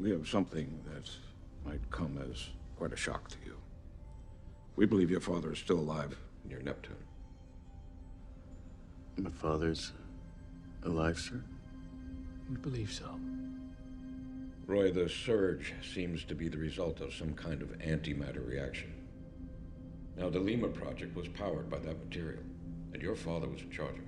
We have something that might come as quite a shock to you. We believe your father is still alive in your Neptune. My father's alive, sir? We believe so. Roy, the surge seems to be the result of some kind of antimatter reaction. Now, the Lima project was powered by that material, and your father was in charge of it.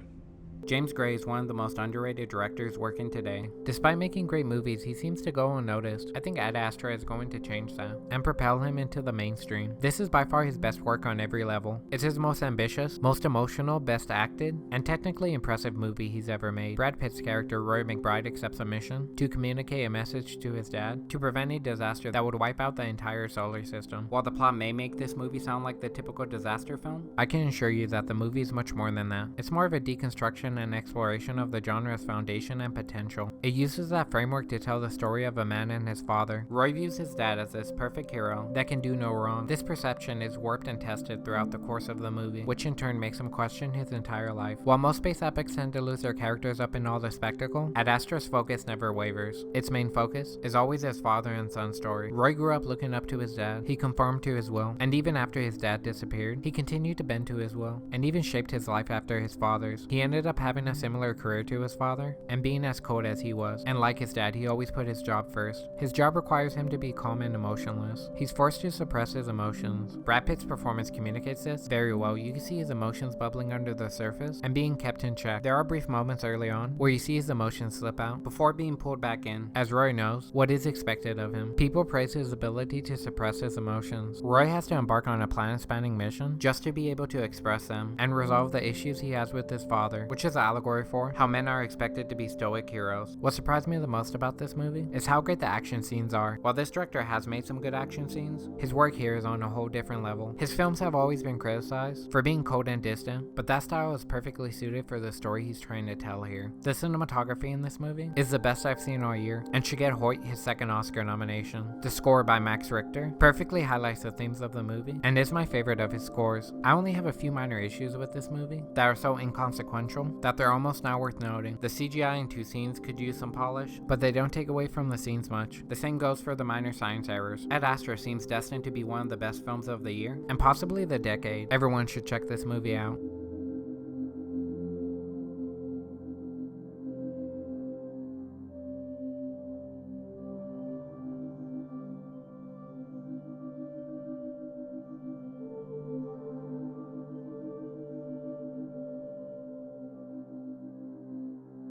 James Gray is one of the most underrated directors working today. Despite making great movies, he seems to go unnoticed. I think Ad Astra is going to change that and propel him into the mainstream. This is by far his best work on every level. It's his most ambitious, most emotional, best acted, and technically impressive movie he's ever made. Brad Pitt's character Roy McBride accepts a mission to communicate a message to his dad to prevent a disaster that would wipe out the entire solar system. While the plot may make this movie sound like the typical disaster film, I can assure you that the movie is much more than that. It's more of a deconstruction and exploration of the genre's foundation and potential. It uses that framework to tell the story of a man and his father. Roy views his dad as this perfect hero that can do no wrong. This perception is warped and tested throughout the course of the movie, which in turn makes him question his entire life. While most space epics tend to lose their characters up in all the spectacle, Ad Astra's focus never wavers. Its main focus is always his father and son story. Roy grew up looking up to his dad. He conformed to his will, and even after his dad disappeared, he continued to bend to his will, and even shaped his life after his father's. He ended up having a similar career to his father, and being as cold as he was, and like his dad, he always put his job first. His job requires him to be calm and emotionless. He's forced to suppress his emotions. Brad Pitt's performance communicates this very well. You can see his emotions bubbling under the surface and being kept in check. There are brief moments early on where you see his emotions slip out before being pulled back in, as Roy knows what is expected of him. People praise his ability to suppress his emotions. Roy has to embark on a planet-spanning mission just to be able to express them and resolve the issues he has with his father, which is an allegory for how men are expected to be stoic heroes. What surprised me the most about this movie is how great the action scenes are. While this director has made some good action scenes, his work here is on a whole different level. His films have always been criticized for being cold and distant, but that style is perfectly suited for the story he's trying to tell here. The cinematography in this movie is the best I've seen all year, and should get Hoyt his second Oscar nomination. The score by Max Richter perfectly highlights the themes of the movie, and is my favorite of his scores. I only have a few minor issues with this movie that are so inconsequential that they're almost not worth noting. The CGI in two scenes could use some polish, but they don't take away from the scenes much. The same goes for the minor science errors. Ad Astra seems destined to be one of the best films of the year, and possibly the decade. Everyone should check this movie out.